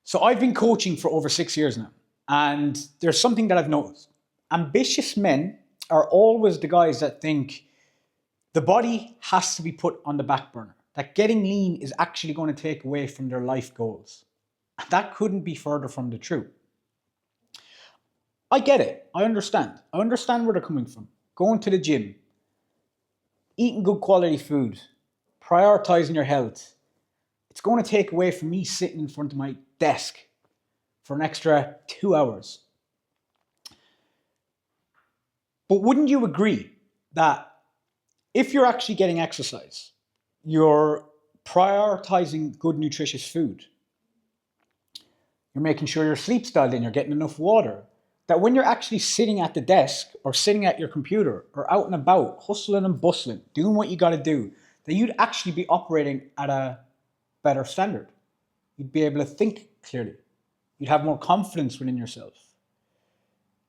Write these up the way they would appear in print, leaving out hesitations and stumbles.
So I've been coaching for over 6 years now, and there's something that I've noticed. Ambitious men are always the guys that think the body has to be put on the back burner, that getting lean is actually going to take away from their life goals. That couldn't be further from the truth. I get it. I understand. I understand where they're coming from. Going to the gym, eating good quality food, prioritizing your health. It's going to take away from me sitting in front of my desk for an extra 2 hours. But wouldn't you agree that if you're actually getting exercise, you're prioritizing good nutritious food, you're making sure your sleep's dialed in, you're getting enough water, that when you're actually sitting at the desk or sitting at your computer or out and about, hustling and bustling, doing what you got to do, that you'd actually be operating at a better standard. You'd be able to think clearly. You'd have more confidence within yourself.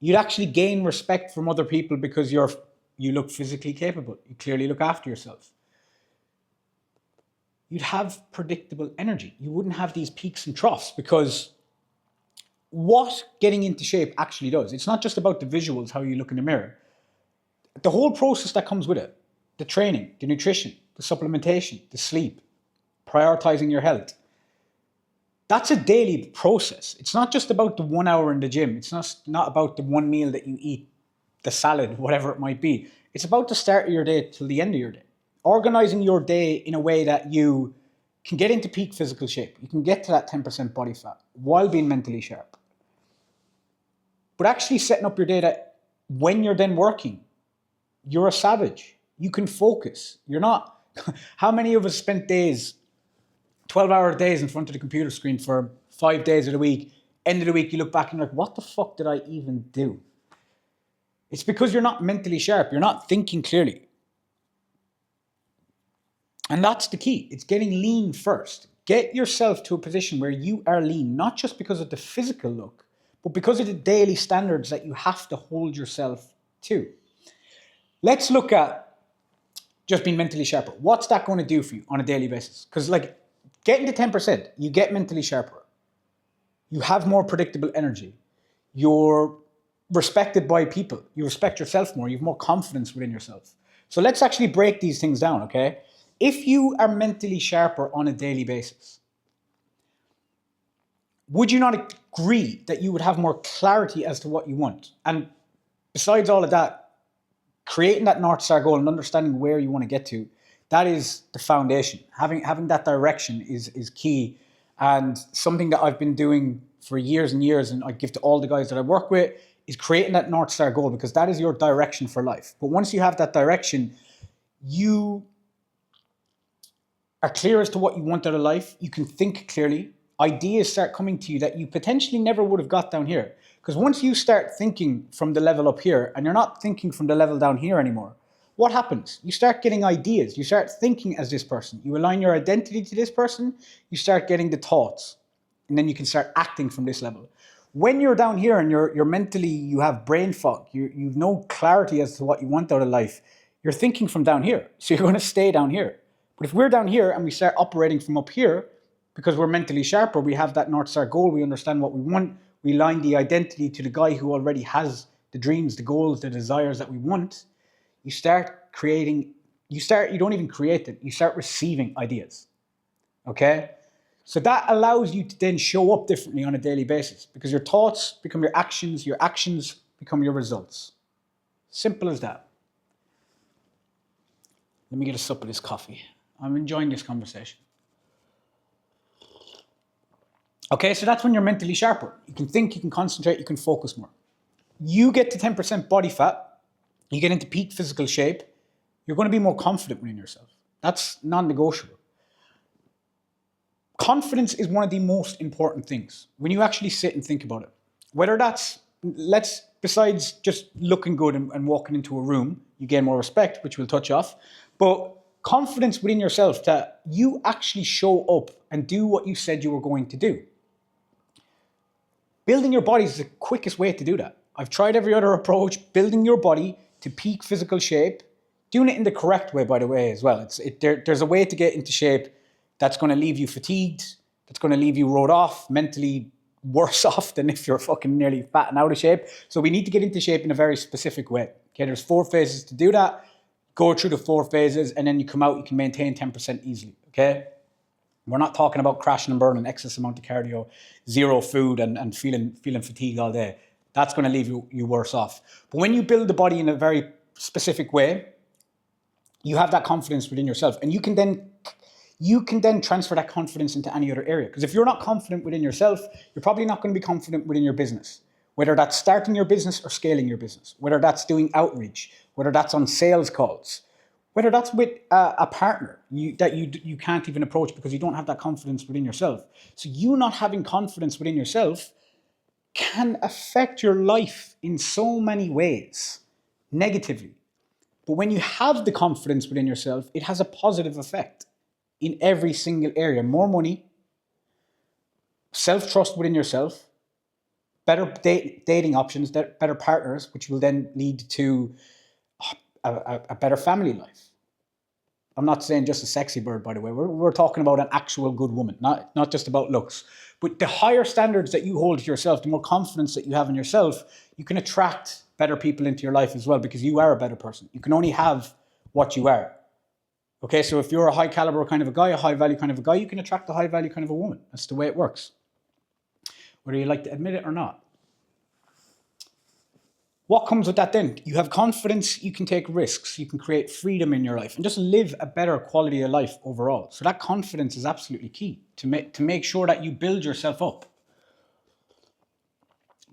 You'd actually gain respect from other people because you look physically capable. You clearly look after yourself. You'd have predictable energy. You wouldn't have these peaks and troughs, because what getting into shape actually does, it's not just about the visuals, how you look in the mirror. The whole process that comes with it, the training, the nutrition, the supplementation, the sleep, prioritizing your health, that's a daily process. It's not just about the 1 hour in the gym. It's not about the one meal that you eat, the salad, whatever it might be. It's about the start of your day till the end of your day. Organizing your day in a way that you can get into peak physical shape. You can get to that 10% body fat while being mentally sharp. But actually setting up your day that when you're then working, you're a savage. You can focus. You're not... How many of us spent days, 12-hour days in front of the computer screen for 5 days of the week? End of the week, you look back and you're like, what the fuck did I even do? It's because you're not mentally sharp. You're not thinking clearly. And that's the key. It's getting lean first. Get yourself to a position where you are lean, not just because of the physical look, but because of the daily standards that you have to hold yourself to. Let's look at just being mentally sharper. What's that going to do for you on a daily basis? Because like getting to 10%, you get mentally sharper. You have more predictable energy. You're respected by people. You respect yourself more. You have more confidence within yourself. So let's actually break these things down, okay? If you are mentally sharper on a daily basis, would you not agree that you would have more clarity as to what you want? And besides all of that, creating that North Star goal and understanding where you want to get to, that is the foundation. Having that direction is key, and something that I've been doing for years and years, and I give to all the guys that I work with, is creating that North Star goal, because that is your direction for life. But once you have that direction, you are clear as to what you want out of life. You can think clearly. Ideas start coming to you that you potentially never would have got down here. Because once you start thinking from the level up here and you're not thinking from the level down here anymore, what happens? You start getting ideas. You start thinking as this person. You align your identity to this person. You start getting the thoughts. And then you can start acting from this level. When you're down here and you're mentally, you have brain fog, you've no clarity as to what you want out of life, you're thinking from down here. So you're going to stay down here. But if we're down here and we start operating from up here, because we're mentally sharper, we have that North Star goal, we understand what we want, we align the identity to the guy who already has the dreams, the goals, the desires that we want, you start creating, you don't even create them, you start receiving ideas, okay? So that allows you to then show up differently on a daily basis, because your thoughts become your actions become your results. Simple as that. Let me get a sup of this coffee. I'm enjoying this conversation. Okay, so that's when you're mentally sharper. You can think, you can concentrate, you can focus more. You get to 10% body fat, you get into peak physical shape, you're going to be more confident within yourself. That's non-negotiable. Confidence is one of the most important things when you actually sit and think about it. Whether that's, besides just looking good and walking into a room, you gain more respect, which we'll touch off, but confidence within yourself that you actually show up and do what you said you were going to do. Building your body is the quickest way to do that. I've tried every other approach. Building your body to peak physical shape, doing it in the correct way, by the way, as well. There's a way to get into shape that's going to leave you fatigued, That's going to leave you rode off, mentally worse off than if you're fucking nearly fat and out of shape. So we need to get into shape in a very specific way. Okay, there's 4 phases to do that. Go through the 4 phases, and then you come out, you can maintain 10% easily. Okay? We're not talking about crashing and burning, excess amount of cardio, zero food, and feeling fatigue all day. That's going to leave you worse off. But when you build the body in a very specific way, you have that confidence within yourself, and you can then transfer that confidence into any other area. Because if you're not confident within yourself, you're probably not going to be confident within your business. Whether that's starting your business or scaling your business, whether that's doing outreach, whether that's on sales calls, whether that's with a partner that you can't even approach because you don't have that confidence within yourself. So you not having confidence within yourself can affect your life in so many ways negatively. But when you have the confidence within yourself, it has a positive effect in every single area. More money, self-trust within yourself, better dating options, better partners, which will then lead to a better family life. I'm not saying just a sexy bird, by the way. We're talking about an actual good woman, not just about looks. But the higher standards that you hold to yourself, the more confidence that you have in yourself, you can attract better people into your life as well, because you are a better person. You can only have what you are. Okay, so if you're a high caliber kind of a guy, a high value kind of a guy, you can attract a high value kind of a woman. That's the way it works, whether you like to admit it or not. What comes with that then? You have confidence, you can take risks, you can create freedom in your life and just live a better quality of life overall. So that confidence is absolutely key to make sure that you build yourself up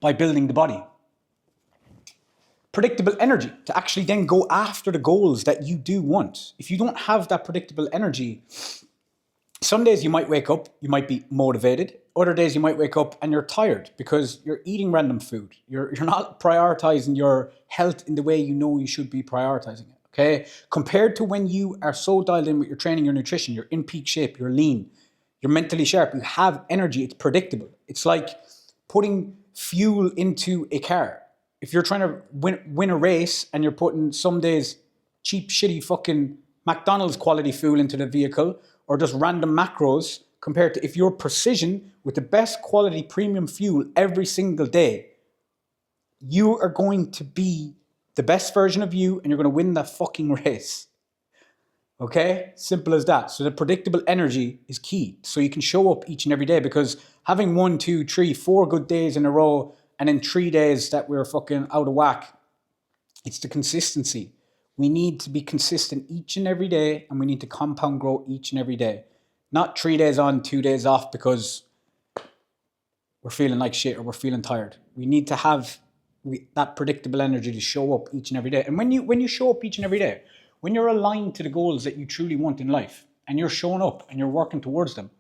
by building the body. Predictable energy to actually then go after the goals that you do want. If you don't have that predictable energy, some days you might wake up, you might be motivated. Other days you might wake up and you're tired because you're eating random food. You're not prioritizing your health in the way you know you should be prioritizing it. Okay? Compared to when you are so dialed in with your training, your nutrition, you're in peak shape, you're lean, you're mentally sharp, you have energy, it's predictable. It's like putting fuel into a car. If you're trying to win a race and you're putting some days cheap, shitty fucking McDonald's quality fuel into the vehicle, or just random macros, compared to if you're precision with the best quality premium fuel every single day, you are going to be the best version of you and you're going to win that fucking race. Okay? Simple as that. So the predictable energy is key. So you can show up each and every day, because having 1, 2, 3, 4 good days in a row and then 3 days that we're fucking out of whack, it's the consistency. We need to be consistent each and every day, and we need to compound grow each and every day. Not 3 days on, 2 days off because we're feeling like shit or we're feeling tired. We need to have that predictable energy to show up each and every day. And when you show up each and every day, when you're aligned to the goals that you truly want in life, and you're showing up and you're working towards them,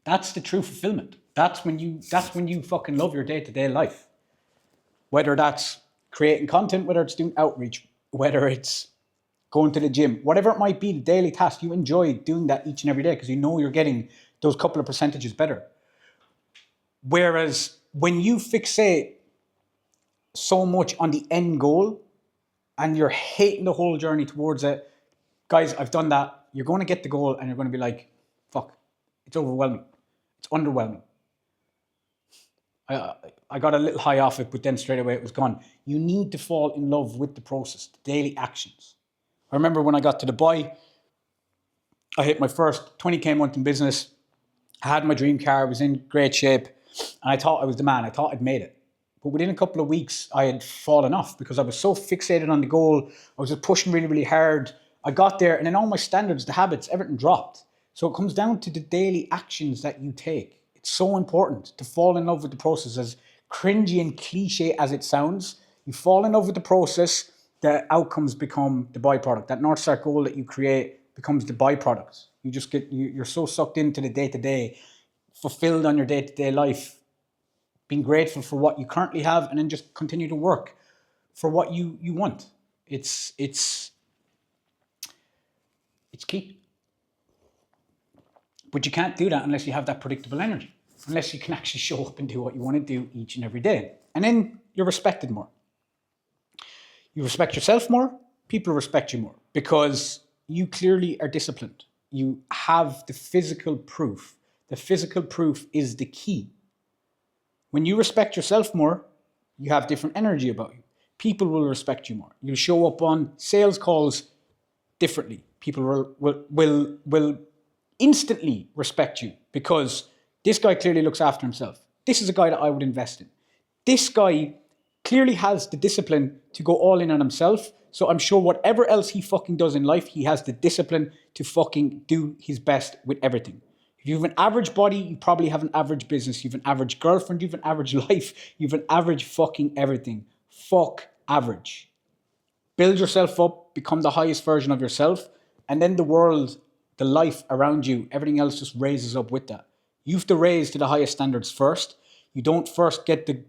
that's the true fulfillment. That's when you fucking love your day-to-day life. Whether that's creating content, whether it's doing outreach, whether it's going to the gym, whatever it might be, the daily task, you enjoy doing that each and every day because you know you're getting those couple of percentages better. Whereas when you fixate so much on the end goal and you're hating the whole journey towards it, guys, I've done that. You're going to get the goal and you're going to be like, fuck, it's overwhelming. It's underwhelming. I got a little high off it, but then straight away it was gone. You need to fall in love with the process, the daily actions. I remember when I got to Dubai, I hit my first 20K month in business. I had my dream car, I was in great shape, and I thought I was the man. I thought I'd made it. But within a couple of weeks, I had fallen off because I was so fixated on the goal. I was just pushing really, really hard. I got there, and then all my standards, the habits, everything dropped. So it comes down to the daily actions that you take. It's so important to fall in love with the process. As cringy and cliche as it sounds, you fall in love with the process, the outcomes become the byproduct. That North Star goal that you create becomes the byproduct. You just you're so sucked into the day-to-day, fulfilled on your day-to-day life, being grateful for what you currently have, and then just continue to work for what you want. It's key. But you can't do that unless you have that predictable energy, unless you can actually show up and do what you want to do each and every day. And then you're respected more. You respect yourself more, people respect you more because you clearly are disciplined. you have the physical proof. The physical proof is the key. When you respect yourself more, you have different energy about you. People will respect you more. You'll show up on sales calls differently. People will instantly respect you because this guy clearly looks after himself. This is a guy that I would invest in. This guy clearly has the discipline to go all in on himself. So I'm sure whatever else he fucking does in life, he has the discipline to fucking do his best with everything. If you have an average body, you probably have an average business. You have an average girlfriend, you have an average life, you have an average fucking everything. Fuck average. Build yourself up, become the highest version of yourself, and then the world, the life around you, everything else just raises up with that. You have to raise to the highest standards first. You don't first get the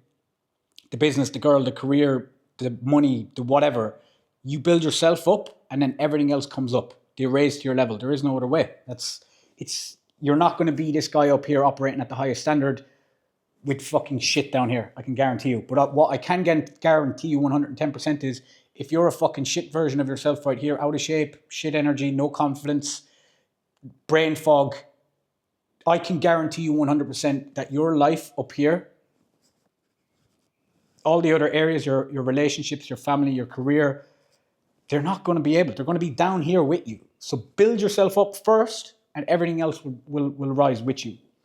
business, the girl, the career, the money, the whatever. You build yourself up and then everything else comes up. They raise to your level. There is no other way. You're not going to be this guy up here operating at the highest standard with fucking shit down here. I can guarantee you. But what I can guarantee you 110% is if you're a fucking shit version of yourself right here, out of shape, shit energy, no confidence, brain fog, I can guarantee you 100% that your life up here, all the other areas, your relationships, your family, your career, they're not going to be able. They're going to be down here with you. So build yourself up first and everything else will rise with you.